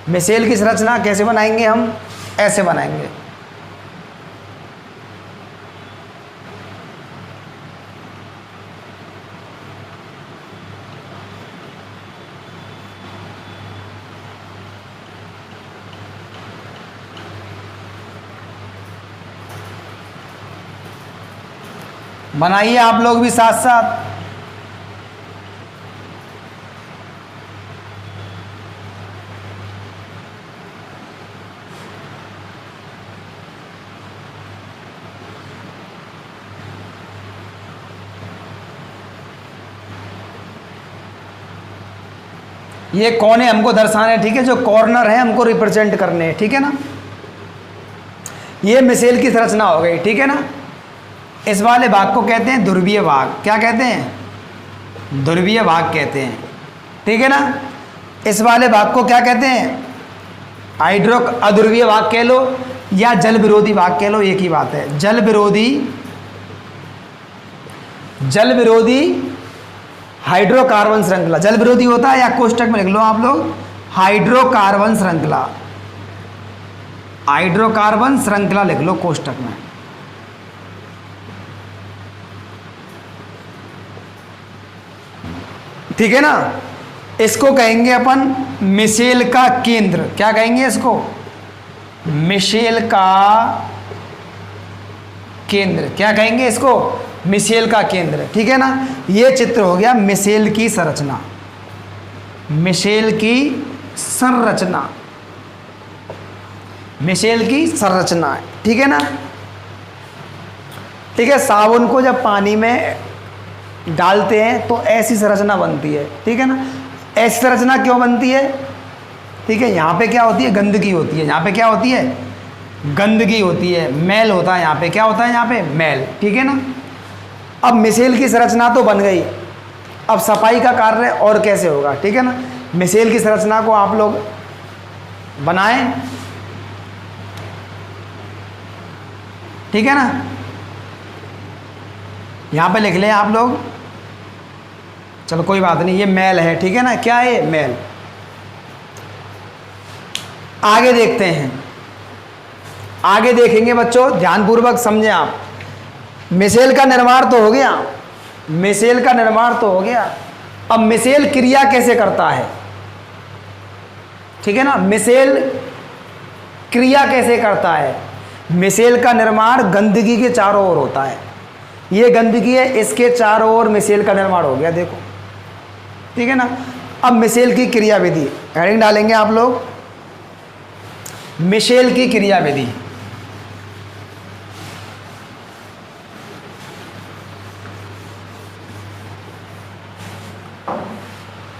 S1: मिसेल की संरचना कैसे बनाएंगे हम? ऐसे बनाएंगे। बनाइए आप लोग भी साथ साथ। ये कोने हमको दर्शाने, ठीक है, जो कॉर्नर है हमको रिप्रेजेंट करने हैं। ठीक है ना, ये मिसेल की संरचना हो गई। ठीक है ना, इस वाले भाग को कहते हैं ध्रुवीय भाग। क्या कहते हैं? ध्रुवीय भाग कहते हैं। ठीक है ना, इस वाले भाग को क्या कहते हैं? अध्रुवीय भाग कह लो या जल विरोधी भाग कह लो, एक ही बात है। जल विरोधी हाइड्रोकार्बन श्रृंखला, जल विरोधी होता है, या कोष्टक में लिख लो आप लोग, हाइड्रोकार्बन श्रृंखला लिख लो कोष्टक में। ठीक है ना, इसको कहेंगे अपन मिसेल का केंद्र। क्या कहेंगे इसको? मिसेल का केंद्र। क्या कहेंगे इसको? मिसेल का केंद्र। ठीक है ना, ये चित्र हो गया मिसेल की संरचना। मिसेल की संरचना, मिसेल की संरचना। ठीक है ना, ठीक है। साबुन को जब पानी में डालते हैं तो ऐसी संरचना बनती है। ठीक है ना, ऐसी संरचना क्यों बनती है? ठीक है, यहाँ पे क्या होती है? गंदगी होती है। यहाँ पे क्या होती है? गंदगी होती है, मैल होता है। यहाँ पे क्या होता है? यहाँ पे मैल। ठीक है ना, अब मिसेल की संरचना तो बन गई, अब सफाई का कार्य और कैसे होगा? ठीक है ना, मिसेल की संरचना को आप लोग बनाएं। ठीक है ना, यहाँ पे लिख लें आप लोग, चलो कोई बात नहीं, ये मैल है। ठीक है ना, क्या है? मैल। आगे देखते हैं, आगे देखेंगे बच्चों, ध्यानपूर्वक समझें आप। मिसेल का निर्माण तो हो गया, मिसेल का निर्माण तो हो गया। अब मिसेल क्रिया कैसे करता है? ठीक है ना, मिसेल क्रिया कैसे करता है? मिसेल का निर्माण गंदगी के चारों ओर होता है। ये गंदगी है, इसके चारों ओर मिसेल का निर्माण हो गया, देखो। ठीक है ना, अब मिसेल की क्रिया विधि हेडिंग डालेंगे आप लोग, मिसेल की क्रिया विधि।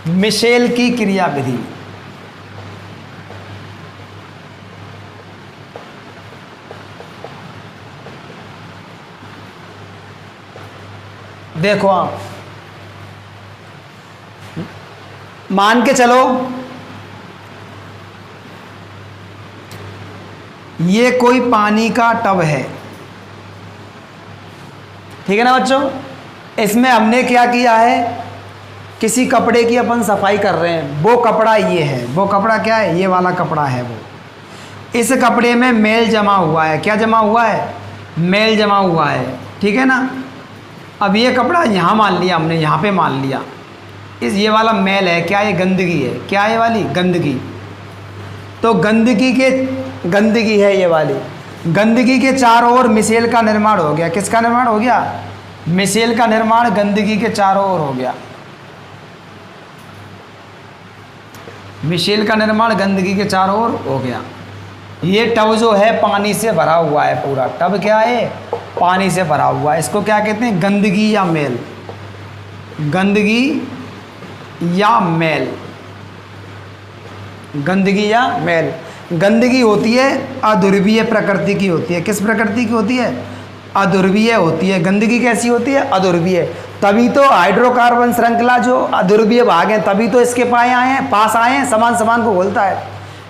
S1: मिशेल की क्रियाविधि। देखो आप मान के चलो ये कोई पानी का टब है, ठीक है ना बच्चों। इसमें हमने क्या किया है, किसी कपड़े की अपन सफाई कर रहे हैं। वो कपड़ा ये है, वो कपड़ा क्या है, ये वाला कपड़ा है वो। इस कपड़े में मैल जमा हुआ है। क्या जमा हुआ है, मैल जमा हुआ है, ठीक है ना। अब ये कपड़ा यहाँ मान लिया हमने, यहाँ पे मान लिया, इस ये वाला मैल है, क्या ये गंदगी है, क्या ये वाली गंदगी। तो गंदगी है ये वाली। गंदगी के चारों ओर मिशेल का निर्माण हो गया। किसका निर्माण हो गया, मिशेल का निर्माण गंदगी के चारों ओर हो गया। मिशेल का निर्माण गंदगी के चारों ओर हो गया। ये टब जो है पानी से भरा हुआ है, पूरा टब क्या है, पानी से भरा हुआ है। इसको क्या कहते हैं, गंदगी या मैल, गंदगी या मैल, गंदगी या मैल। गंदगी होती है अध्रुवीय प्रकृति की होती है। किस प्रकृति की होती है, अध्रुवीय होती है। गंदगी कैसी होती है, अध्रुवीय। तभी तो हाइड्रोकार्बन श्रृंखला जो अध्रुवीय भाग हैं, तभी तो इसके पास आए हैं, समान समान को बोलता है,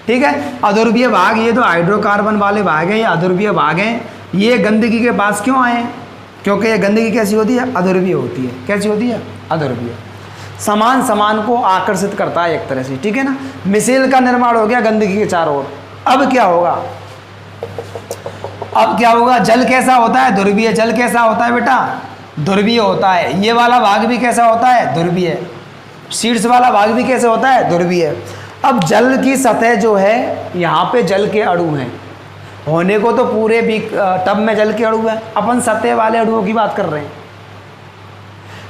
S1: ठीक है। अध्रुवीय भाग, ये तो हाइड्रोकार्बन वाले भाग हैं, ये अध्रुवीय भाग हैं। ये गंदगी के पास क्यों आए हैं, क्योंकि ये गंदगी कैसी होती है, अध्रुवीय होती है। कैसी होती है, अध्रुवीय। समान समान को आकर्षित करता है एक तरह से, ठीक है ना। मिशेल का निर्माण हो गया गंदगी के चारों ओर। अब क्या होगा, अब क्या होगा, जल कैसा होता है, ध्रुवीय। जल कैसा होता है बेटा, ध्रुवीय होता है। ये वाला भाग भी कैसा होता है, ध्रुवीय। शीर्ष वाला भाग भी कैसे होता है, ध्रुवीय। अब जल की सतह जो है, यहाँ पे जल के अणु हैं, होने को तो पूरे भी टब में जल के अणु हैं, अपन सतह वाले अणुओं की बात कर रहे हैं।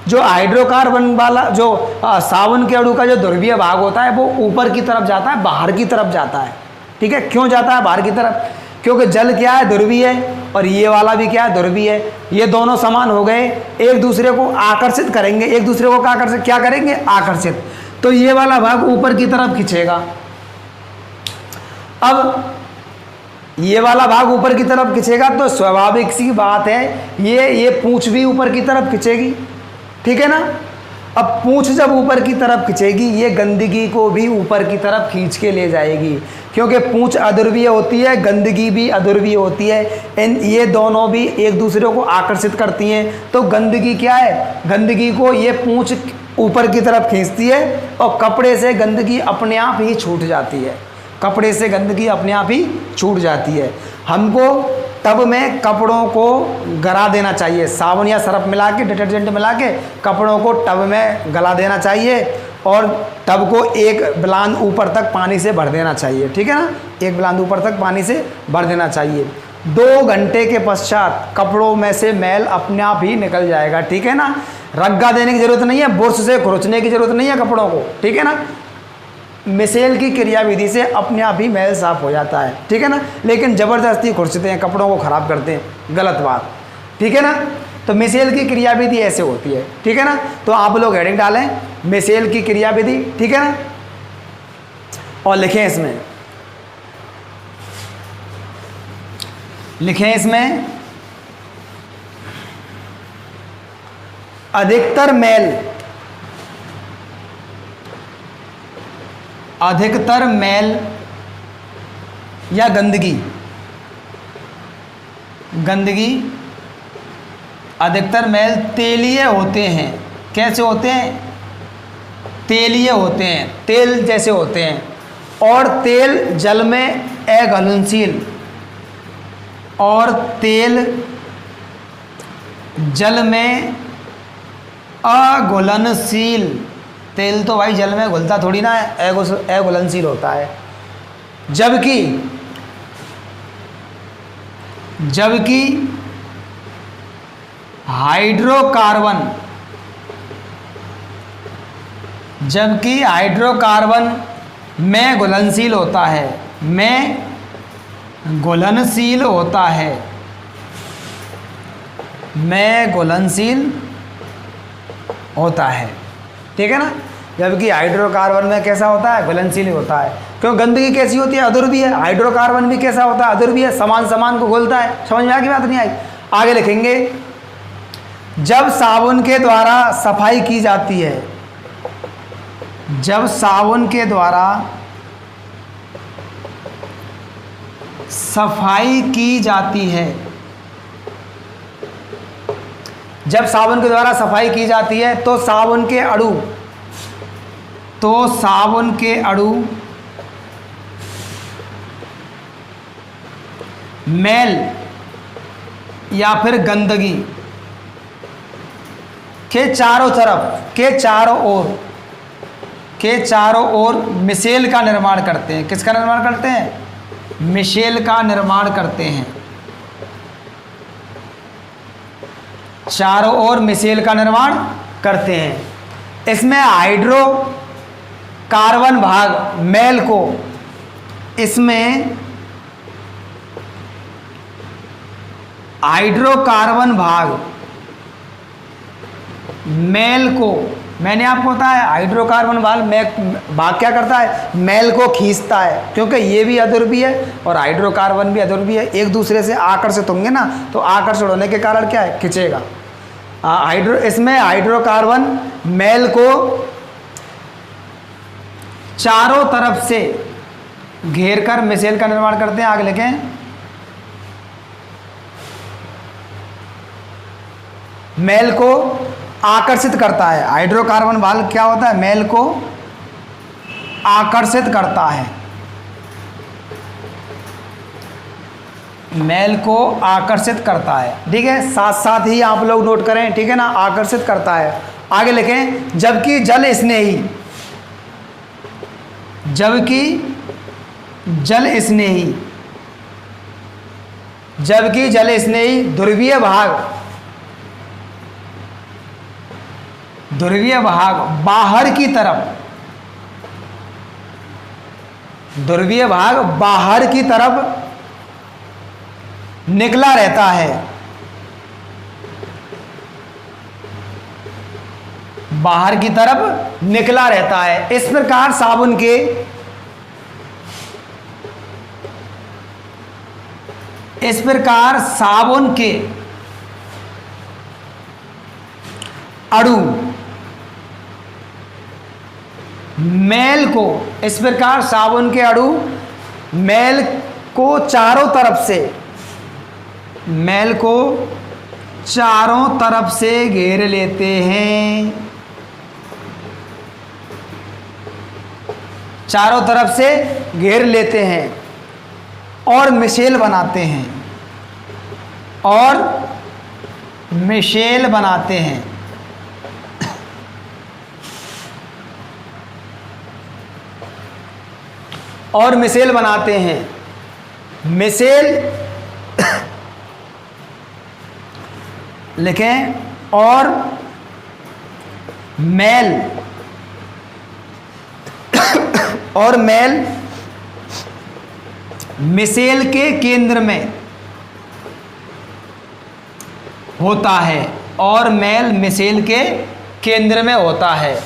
S1: जो हाइड्रोकार्बन वाला, जो सावन के अणु का जो ध्रुवीय भाग होता है, वो ऊपर की तरफ जाता है, बाहर की तरफ जाता है, ठीक है। क्यों जाता है बाहर की तरफ, क्योंकि जल क्या है, ध्रुवीय है, और ये वाला भी क्या है, ध्रुवीय है। ये दोनों समान हो गए, एक दूसरे को आकर्षित करेंगे, एक दूसरे को क्या करेंगे, आकर्षित। तो ये वाला भाग ऊपर की तरफ खींचेगा। अब ये वाला भाग ऊपर की तरफ खींचेगा तो स्वाभाविक सी बात है, ये पूंछ भी ऊपर की तरफ खींचेगी, ठीक है ना। अब पूंछ जब ऊपर की तरफ खींचेगी, ये गंदगी को भी ऊपर की तरफ खींच के ले जाएगी, क्योंकि पूंछ अध्रुवीय होती है, गंदगी भी अध्रुवीय होती है। ये दोनों भी एक दूसरे को आकर्षित करती हैं। तो गंदगी क्या है, गंदगी को ये पूंछ ऊपर की तरफ खींचती है, और कपड़े से गंदगी अपने आप ही छूट जाती है। कपड़े से गंदगी अपने आप ही छूट जाती है। हमको टब में कपड़ों को गला देना चाहिए, साबुन या सरफ मिला के, डिटर्जेंट मिला के कपड़ों को टब में गला देना चाहिए, और टब को एक बिलान ऊपर तक पानी से भर देना चाहिए, ठीक है ना। एक बिलान ऊपर तक पानी से भर देना चाहिए। 2 घंटे के पश्चात कपड़ों में से मैल अपने आप ही निकल जाएगा, ठीक है ना। रग्गा देने की जरूरत नहीं है, बुर्श से खुरचने की जरूरत नहीं है कपड़ों को, ठीक है ना। मिशेल की क्रियाविधि से अपने आप ही मैल साफ हो जाता है, ठीक है ना। लेकिन ज़बरदस्ती खुरचते हैं, कपड़ों को ख़राब करते हैं, गलत बात, ठीक है ना। तो मिशेल की क्रियाविधि ऐसे होती है, ठीक है ना। तो आप लोग हेडिंग डालें मिशेल की क्रियाविधि, ठीक है ना, और लिखें इसमें, लिखें इसमें अधिकतर मैल या गंदगी, अधिकतर मैल तेलीय होते हैं। कैसे होते हैं, तेलीय होते हैं, तेल जैसे होते हैं। और तेल जल में अघुलनशील, और तेल जल में अघुलनशील। तेल तो भाई जल में घुलता थोड़ी ना है, अघुलनशील होता है। जबकि हाइड्रोकार्बन में घुलनशील होता है, होता है, ठीक है ना। जबकि हाइड्रोकार्बन में कैसा होता है, घुलनशील होता है। क्यों, गंदगी कैसी होती है, अध्रुवीय है। हाइड्रोकार्बन भी कैसा होता है, अध्रुवीय, समान समान को घोलता है। समझ में आ गई बात, नहीं आई? आगे लिखेंगे, जब साबुन के द्वारा सफाई की जाती है, जब साबुन के द्वारा सफाई की जाती है, जब साबुन के द्वारा सफाई की जाती है तो साबुन के अणु मैल या फिर गंदगी के चारों ओर मिशेल का निर्माण करते हैं। किसका निर्माण करते हैं, मिशेल का निर्माण करते हैं। चारों ओर मिशेल का निर्माण करते हैं। इसमें हाइड्रोकार्बन भाग मैल को, इसमें हाइड्रोकार्बन भाग मैल को, मैंने आपको बताया हाइड्रोकार्बन भाग क्या करता है, मैल को खींचता है। क्योंकि ये भी अध्रुवीय है और हाइड्रोकार्बन भी अध्रुवीय है, एक दूसरे से आकर्षित होंगे ना, तो आकर्षण होने के कारण क्या है, खींचेगा। इसमें हाइड्रोकार्बन मैल को चारों तरफ से घेर कर मिशेल का निर्माण करते हैं। आगे लिखें, मैल को आकर्षित करता है। हाइड्रोकार्बन भाग क्या होता है, मैल को आकर्षित करता है, मैल को आकर्षित करता है। ठीक है, साथ साथ ही आप लोग नोट करें, ठीक है ना, आकर्षित करता है। आगे लिखें, जबकि जल स्नेही ध्रुवीय भाग बाहर की तरफ निकला रहता है। बाहर की तरफ निकला रहता है। इस प्रकार साबुन के अणु मैल को, इस प्रकार साबुन के अणु मैल को चारों तरफ से घेर लेते हैं, चारों तरफ से घेर लेते हैं और मिशेल बनाते हैं। मिशेल लिखें, और मैल मिशेल के केंद्र में होता है,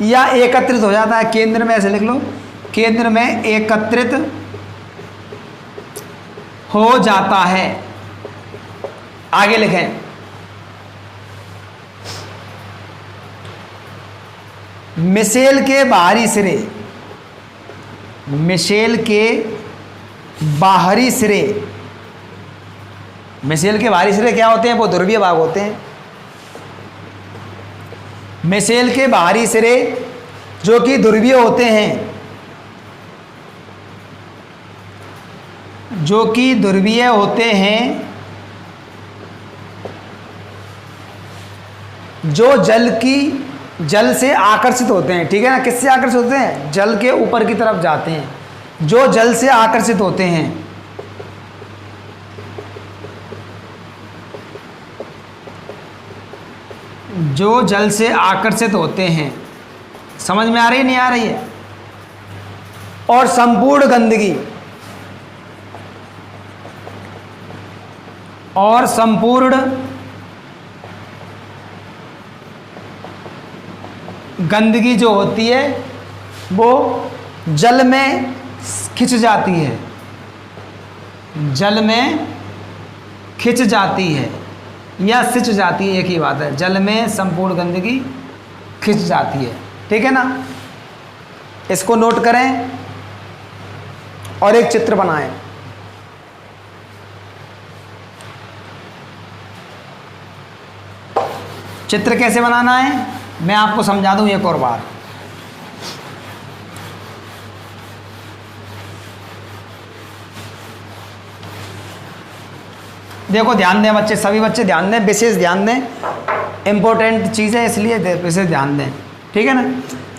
S1: या एकत्रित हो जाता है। केंद्र में ऐसे लिख लो, केंद्र में एकत्रित हो जाता है। आगे लिखें, मिशेल के बाहरी सिरे क्या होते हैं, वो ध्रुवीय भाग होते हैं। मिशेल के बाहरी सिरे जो कि ध्रुवीय होते हैं, जो जल से आकर्षित होते हैं। ठीक है ना, किससे आकर्षित होते हैं, जल के ऊपर की तरफ जाते हैं, जो जल से आकर्षित होते हैं। समझ में आ रही है, नहीं आ रही है? और संपूर्ण गंदगी जो होती है वो जल में खिंच जाती है, जल में खिंच जाती है या सिंच जाती है, एक ही बात है। जल में संपूर्ण गंदगी खिंच जाती है, ठीक है ना। इसको नोट करें और एक चित्र बनाएं। चित्र कैसे बनाना है मैं आपको समझा दूं एक और बार। देखो ध्यान दें बच्चे, सभी बच्चे ध्यान दें, विशेष ध्यान दें, इम्पोर्टेंट चीज़ है इसलिए विशेष ध्यान दें, ठीक है ना।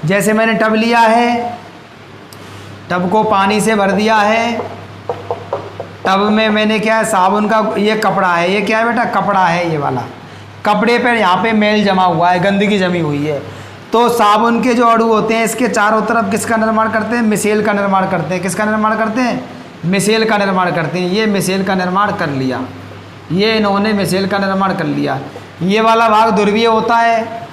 S1: जैसे मैंने टब लिया है, टब को पानी से भर दिया है, टब में मैंने क्या है साबुन का, ये कपड़ा है, ये क्या है बेटा कपड़ा है, ये वाला कपड़े पर यहाँ पे मैल जमा हुआ है, गंदगी जमी हुई है। तो साबुन के जो अणु होते हैं इसके चारों तरफ किसका निर्माण करते हैं, मिसेल का निर्माण करते हैं। किसका निर्माण करते हैं, मिसेल का निर्माण करते हैं। ये मिसेल का निर्माण कर लिया, ये इन्होंने मिसेल का निर्माण कर लिया। ये वाला भाग ध्रुवीय होता है,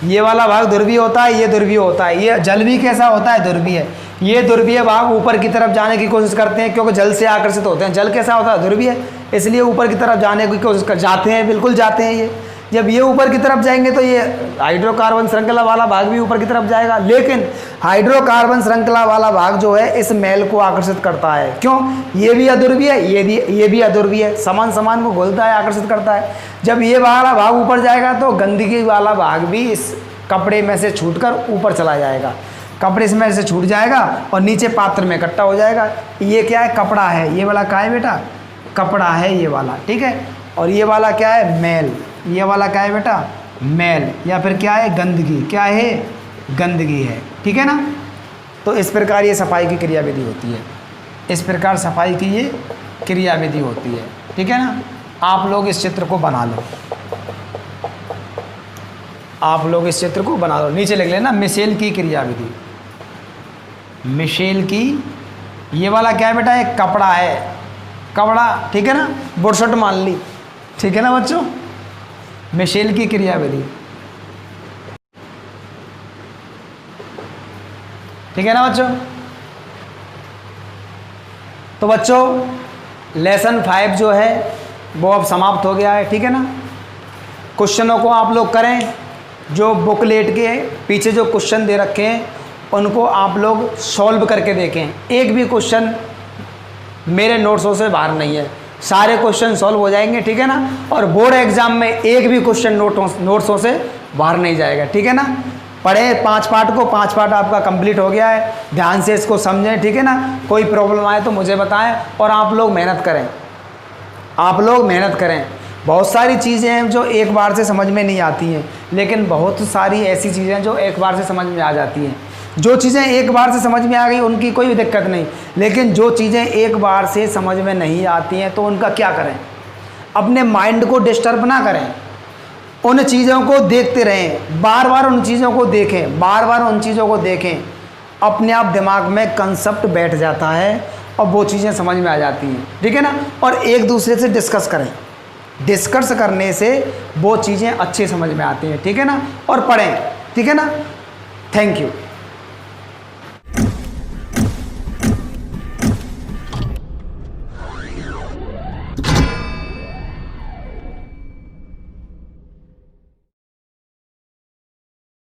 S1: ये वाला भाग ध्रुवीय होता है, ये ध्रुवीय होता है। ये जल भी कैसा होता है, ध्रुवीय। ये ध्रुवीय भाग ऊपर की तरफ जाने की कोशिश करते हैं क्योंकि जल से आकर्षित होते हैं। जल कैसा होता है, ध्रुवीय, इसलिए ऊपर की तरफ जाने की कोशिश कर जाते हैं, बिल्कुल जाते हैं। ये जब ये ऊपर की तरफ जाएंगे तो ये हाइड्रोकार्बन श्रृंखला वाला भाग भी ऊपर की तरफ जाएगा, लेकिन हाइड्रोकार्बन श्रृंखला वाला भाग जो है इस मैल को आकर्षित करता है। क्यों, ये भी अध्रुवीय है, ये भी अध्रुवीय है, समान समान को घोलता है, आकर्षित करता है। जब ये वाला भाग ऊपर जाएगा तो गंदगी वाला भाग भी इस कपड़े में से छूटकर ऊपर चला जाएगा, कपड़े में से छूट जाएगा और नीचे पात्र में इकट्ठा हो जाएगा। ये क्या है, कपड़ा है, ये वाला क्या है बेटा, कपड़ा है ये वाला, ठीक है। और ये वाला क्या है, मैल, ये वाला क्या है बेटा, मैल, या फिर क्या है, गंदगी, क्या है, गंदगी है, ठीक है ना। तो इस प्रकार ये सफाई की क्रियाविधि होती है, इस प्रकार सफाई की ये क्रियाविधि होती है, ठीक है ना। आप लोग इस चित्र को बना लो, आप लोग इस चित्र को बना लो, नीचे लिख लेना मिसेल की क्रियाविधि, मिसेल की। ये वाला क्या है बेटा, एक कपड़ा है, कपड़ा, ठीक है ना, बुरशट मान ली, ठीक है ना बच्चों। मिसेल की क्रियाविधि, ठीक है ना बच्चों। तो बच्चों लेसन 5 जो है वो अब समाप्त हो गया है, ठीक है ना। क्वेश्चनों को आप लोग करें, जो बुकलेट के पीछे जो क्वेश्चन दे रखे हैं उनको आप लोग सॉल्व करके देखें। एक भी क्वेश्चन मेरे नोट्सों से बाहर नहीं है, सारे क्वेश्चन सॉल्व हो जाएंगे, ठीक है ना। और बोर्ड एग्जाम में एक भी क्वेश्चन नोट्सों से बाहर नहीं जाएगा, ठीक है ना। पढ़े 5 पार्ट को, 5 पार्ट आपका कंप्लीट हो गया है, ध्यान से इसको समझें, ठीक है ना। कोई प्रॉब्लम आए तो मुझे बताएं और आप लोग मेहनत करें, आप लोग मेहनत करें। बहुत सारी चीज़ें हैं जो एक बार से समझ में नहीं आती हैं, लेकिन बहुत सारी ऐसी चीज़ें हैं जो एक बार से समझ में आ जाती हैं। जो चीज़ें एक बार से समझ में आ गई उनकी कोई दिक्कत नहीं, लेकिन जो चीज़ें एक बार से समझ में नहीं आती हैं तो उनका क्या करें, अपने माइंड को डिस्टर्ब ना करें, उन चीज़ों को देखते रहें, बार बार उन चीज़ों को देखें, बार बार उन चीज़ों को देखें, अपने आप दिमाग में कंसेप्ट बैठ जाता है और वो चीज़ें समझ में आ जाती हैं, ठीक है ना। और एक दूसरे से डिस्कस करें, डिस्कस करने से वो चीज़ें अच्छी समझ में आती हैं, ठीक है ना। और पढ़ें, ठीक है ना। Thank you.